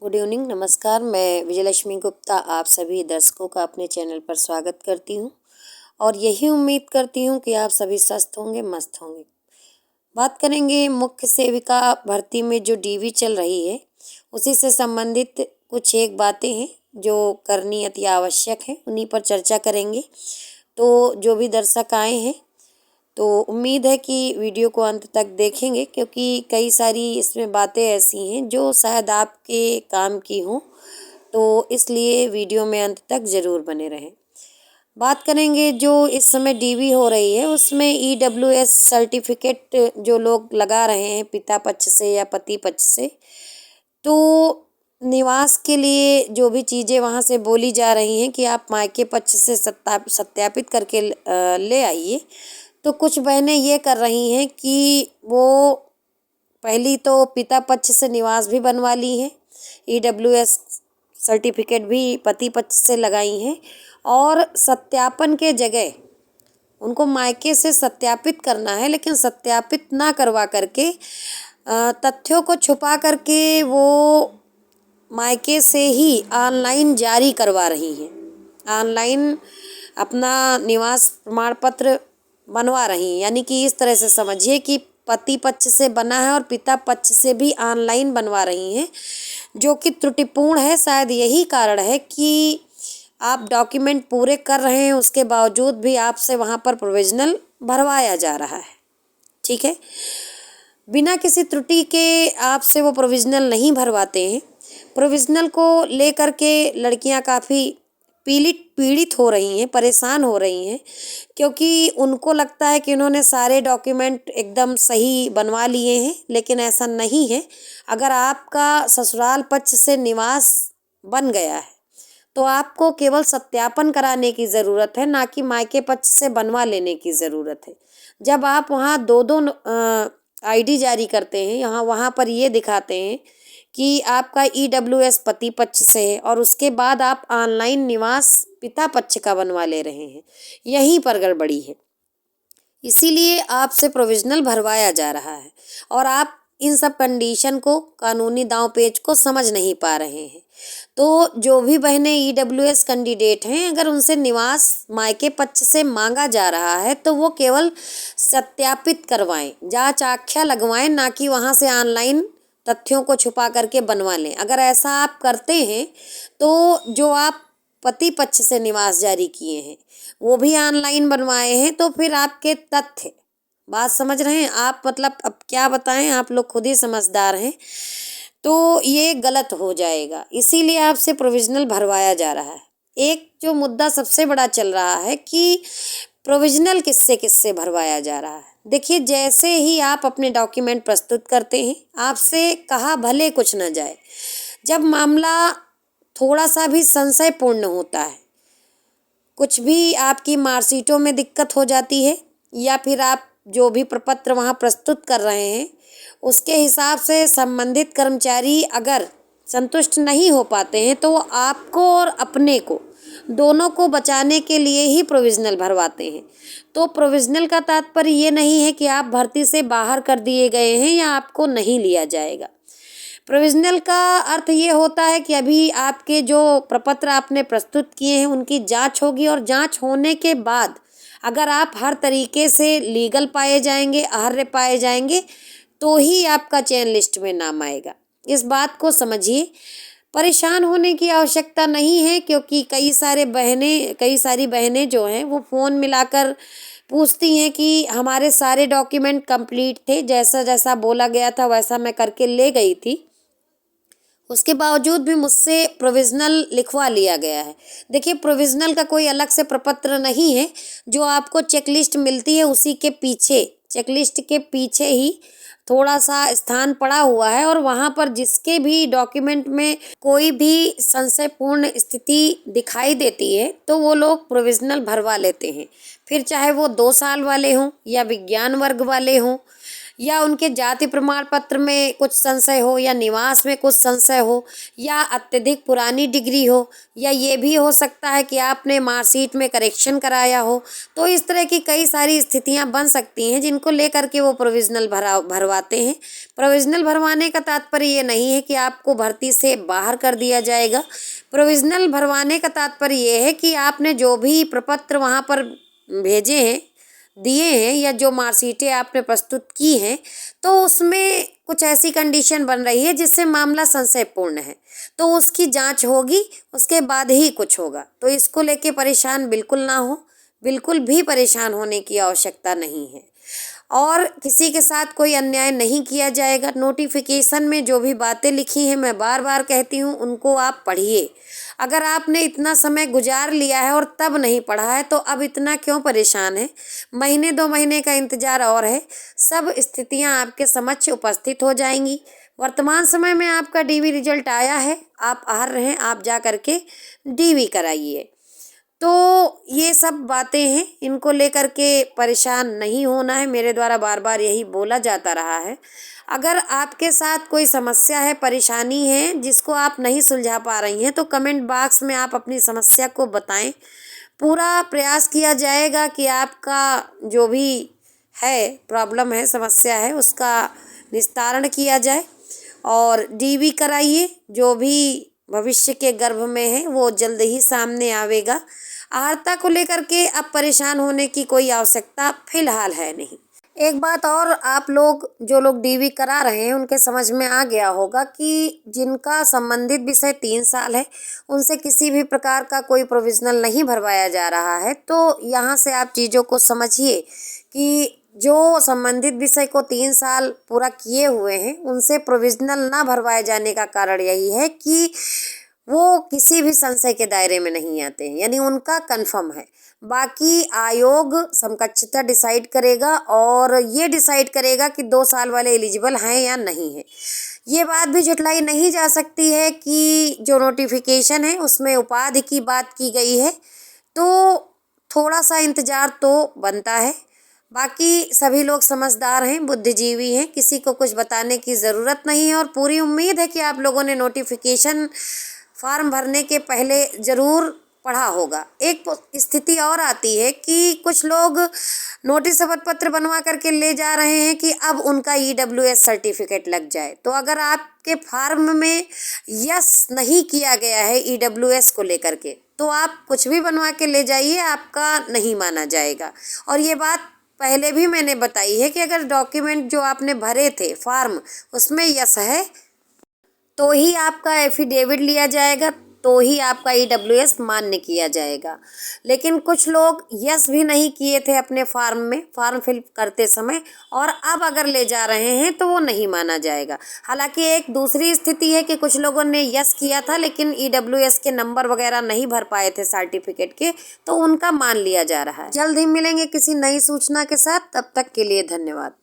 Good evening, नमस्कार। मैं विजयलक्ष्मी गुप्ता आप सभी दर्शकों का अपने चैनल पर स्वागत करती हूँ और यही उम्मीद करती हूँ कि आप सभी स्वस्थ होंगे, मस्त होंगे। बात करेंगे मुख्य सेविका भर्ती में जो डीवी चल रही है उसी से संबंधित कुछ एक बातें हैं जो करनी अति आवश्यक है, उन्हीं पर चर्चा करेंगे। तो जो भी दर्शक आए हैं तो उम्मीद है कि वीडियो को अंत तक देखेंगे, क्योंकि कई सारी इसमें बातें ऐसी हैं जो शायद आपके काम की हों, तो इसलिए वीडियो में अंत तक ज़रूर बने रहें। बात करेंगे जो इस समय डीवी हो रही है उसमें ईडब्ल्यूएस सर्टिफिकेट जो लोग लगा रहे हैं पिता पक्ष से या पति पक्ष से, तो निवास के लिए जो भी चीज़ें वहाँ से बोली जा रही हैं कि आप मायके पक्ष से सत्यापित करके ले आइए। तो कुछ बहनें ये कर रही हैं कि वो पहली तो पिता पक्ष से निवास भी बनवा ली हैं, ईडब्ल्यूएस सर्टिफिकेट भी पति पक्ष से लगाई हैं और सत्यापन के जगह उनको मायके से सत्यापित करना है, लेकिन सत्यापित ना करवा करके तथ्यों को छुपा करके वो मायके से ही ऑनलाइन जारी करवा रही हैं, ऑनलाइन अपना निवास प्रमाण पत्र बनवा रही हैं। यानी कि इस तरह से समझिए कि पति पक्ष से बना है और पिता पक्ष से भी ऑनलाइन बनवा रही हैं, जो कि त्रुटिपूर्ण है। शायद यही कारण है कि आप डॉक्यूमेंट पूरे कर रहे हैं, उसके बावजूद भी आपसे वहाँ पर प्रोविजनल भरवाया जा रहा है। ठीक है, बिना किसी त्रुटि के आपसे वो प्रोविजनल नहीं भरवाते हैं। प्रोविजनल को लेकर के लड़कियां काफ़ी पीड़ित हो रही हैं, परेशान हो रही हैं, क्योंकि उनको लगता है कि उन्होंने सारे डॉक्यूमेंट एकदम सही बनवा लिए हैं, लेकिन ऐसा नहीं है। अगर आपका ससुराल पक्ष से निवास बन गया है तो आपको केवल सत्यापन कराने की ज़रूरत है, ना कि मायके पक्ष से बनवा लेने की ज़रूरत है। जब आप वहाँ दो आईडी जारी करते हैं, वहाँ पर ये दिखाते हैं कि आपका ईडब्ल्यूएस पति पक्ष से है और उसके बाद आप ऑनलाइन निवास पिता पक्ष का बनवा ले रहे हैं, यहीं पर गड़बड़ी है। इसीलिए आपसे प्रोविजनल भरवाया जा रहा है और आप इन सब कंडीशन को, कानूनी दांव पेच को समझ नहीं पा रहे हैं। तो जो भी बहनें ईडब्ल्यूएस कैंडिडेट हैं, अगर उनसे निवास मायके पक्ष से मांगा जा रहा है तो वो केवल सत्यापित करवाएं, जांच आख्या लगवाएं, ना कि वहाँ से ऑनलाइन तथ्यों को छुपा करके बनवा लें। अगर ऐसा आप करते हैं तो जो आप पति पक्ष से निवास जारी किए हैं वो भी ऑनलाइन बनवाए हैं, तो फिर आपके तथ्य, बात समझ रहे हैं आप, मतलब अब क्या बताएं, आप लोग खुद ही समझदार हैं, तो ये गलत हो जाएगा। इसीलिए आपसे प्रोविजनल भरवाया जा रहा है। एक जो मुद्दा सबसे बड़ा चल रहा है कि प्रोविजनल किससे किससे भरवाया जा रहा है। देखिए, जैसे ही आप अपने डॉक्यूमेंट प्रस्तुत करते हैं, आपसे कहा भले कुछ न जाए, जब मामला थोड़ा सा भी संशयपूर्ण होता है, कुछ भी आपकी मार्कशीटों में दिक्कत हो जाती है या फिर आप जो भी प्रपत्र वहाँ प्रस्तुत कर रहे हैं उसके हिसाब से संबंधित कर्मचारी अगर संतुष्ट नहीं हो पाते हैं, तो वो आपको और अपने को, दोनों को बचाने के लिए ही प्रोविजनल भरवाते हैं। तो प्रोविजनल का तात्पर्य ये नहीं है कि आप भर्ती से बाहर कर दिए गए हैं या आपको नहीं लिया जाएगा। प्रोविजनल का अर्थ ये होता है कि अभी आपके जो प्रपत्र आपने प्रस्तुत किए हैं उनकी जांच होगी और जांच होने के बाद अगर आप हर तरीके से लीगल पाए जाएंगे, अहर्य पाए जाएंगे, तो ही आपका चयन लिस्ट में नाम आएगा। इस बात को समझिए। परेशान होने की आवश्यकता नहीं है, क्योंकि कई सारी बहनें जो हैं वो फ़ोन मिलाकर पूछती हैं कि हमारे सारे डॉक्यूमेंट कंप्लीट थे, जैसा जैसा बोला गया था वैसा मैं करके ले गई थी, उसके बावजूद भी मुझसे प्रोविजनल लिखवा लिया गया है। देखिए, प्रोविजनल का कोई अलग से प्रपत्र नहीं है, जो आपको चेकलिस्ट मिलती है उसी के पीछे, चेकलिस्ट के पीछे ही थोड़ा सा स्थान पड़ा हुआ है और वहाँ पर जिसके भी डॉक्यूमेंट में कोई भी संशयपूर्ण स्थिति दिखाई देती है तो वो लोग प्रोविजनल भरवा लेते हैं। फिर चाहे वो 2 साल वाले हों या विज्ञान वर्ग वाले हों या उनके जाति प्रमाण पत्र में कुछ संशय हो, या निवास में कुछ संशय हो, या अत्यधिक पुरानी डिग्री हो, या ये भी हो सकता है कि आपने मार्कशीट में करेक्शन कराया हो। तो इस तरह की कई सारी स्थितियां बन सकती हैं जिनको लेकर के वो प्रोविज़नल भरवाते हैं। प्रोविज़नल भरवाने का तात्पर्य ये नहीं है कि आपको भर्ती से बाहर कर दिया जाएगा। प्रोविज़नल भरवाने का तात्पर्य ये है कि आपने जो भी प्रपत्र वहाँ पर भेजे हैं, दिए हैं, या जो मार्कशीटें आपने प्रस्तुत की हैं, तो उसमें कुछ ऐसी कंडीशन बन रही है जिससे मामला संशयपूर्ण है, तो उसकी जांच होगी, उसके बाद ही कुछ होगा। तो इसको लेके परेशान बिल्कुल ना हो, बिल्कुल भी परेशान होने की आवश्यकता नहीं है, और किसी के साथ कोई अन्याय नहीं किया जाएगा। नोटिफिकेशन में जो भी बातें लिखी हैं, मैं बार बार कहती हूँ, उनको आप पढ़िए। अगर आपने इतना समय गुजार लिया है और तब नहीं पढ़ा है तो अब इतना क्यों परेशान है? महीने 2 महीने का इंतज़ार और है, सब स्थितियाँ आपके समक्ष उपस्थित हो जाएंगी। वर्तमान समय में आपका डीवी रिजल्ट आया है, आप अर्ह हैं, आप जा करके डीवी कराइए। तो ये सब बातें हैं, इनको लेकर के परेशान नहीं होना है। मेरे द्वारा बार बार यही बोला जाता रहा है। अगर आपके साथ कोई समस्या है, परेशानी है, जिसको आप नहीं सुलझा पा रही हैं, तो कमेंट बॉक्स में आप अपनी समस्या को बताएं। पूरा प्रयास किया जाएगा कि आपका जो भी है, प्रॉब्लम है, समस्या है, उसका निस्तारण किया जाए। और डीवी कराइए, जो भी भविष्य के गर्भ में है वो जल्द ही सामने आवेगा। आहारता को लेकर के अब परेशान होने की कोई आवश्यकता फिलहाल है नहीं। एक बात और, आप लोग जो लोग डीवी करा रहे हैं उनके समझ में आ गया होगा कि जिनका संबंधित विषय 3 साल है, उनसे किसी भी प्रकार का कोई प्रोविज़नल नहीं भरवाया जा रहा है। तो यहाँ से आप चीज़ों को समझिए कि जो संबंधित विषय को 3 साल पूरा किए हुए हैं, उनसे प्रोविज़नल ना भरवाए जाने का कारण यही है कि वो किसी भी संशय के दायरे में नहीं आते हैं, यानी उनका कन्फर्म है। बाकी आयोग समकक्षता डिसाइड करेगा, और ये डिसाइड करेगा कि 2 साल वाले एलिजिबल हैं या नहीं है। ये बात भी झुटलाई नहीं जा सकती है कि जो नोटिफिकेशन है उसमें उपाधि की बात की गई है, तो थोड़ा सा इंतज़ार तो बनता है। बाकी सभी लोग समझदार हैं, बुद्धिजीवी हैं, किसी को कुछ बताने की ज़रूरत नहीं है, और पूरी उम्मीद है कि आप लोगों ने नोटिफिकेशन फॉर्म भरने के पहले ज़रूर पढ़ा होगा। एक स्थिति और आती है कि कुछ लोग नोटिस शपथ पत्र बनवा करके ले जा रहे हैं कि अब उनका EWS सर्टिफिकेट लग जाए। तो अगर आपके फॉर्म में यस नहीं किया गया है EWS को लेकर के, तो आप कुछ भी बनवा के ले जाइए, आपका नहीं माना जाएगा। और ये बात पहले भी मैंने बताई है कि अगर डॉक्यूमेंट जो आपने भरे थे फॉर्म, उसमें यस है तो ही आपका एफिडेविट लिया जाएगा, तो ही आपका EWS मान्य किया जाएगा। लेकिन कुछ लोग यस भी नहीं किए थे अपने फॉर्म में, फॉर्म फिल करते समय, और अब अगर ले जा रहे हैं तो वो नहीं माना जाएगा। हालांकि एक दूसरी स्थिति है कि कुछ लोगों ने यस किया था लेकिन EWS के नंबर वगैरह नहीं भर पाए थे सर्टिफिकेट के, तो उनका मान लिया जा रहा है। जल्द ही मिलेंगे किसी नई सूचना के साथ, तब तक के लिए धन्यवाद।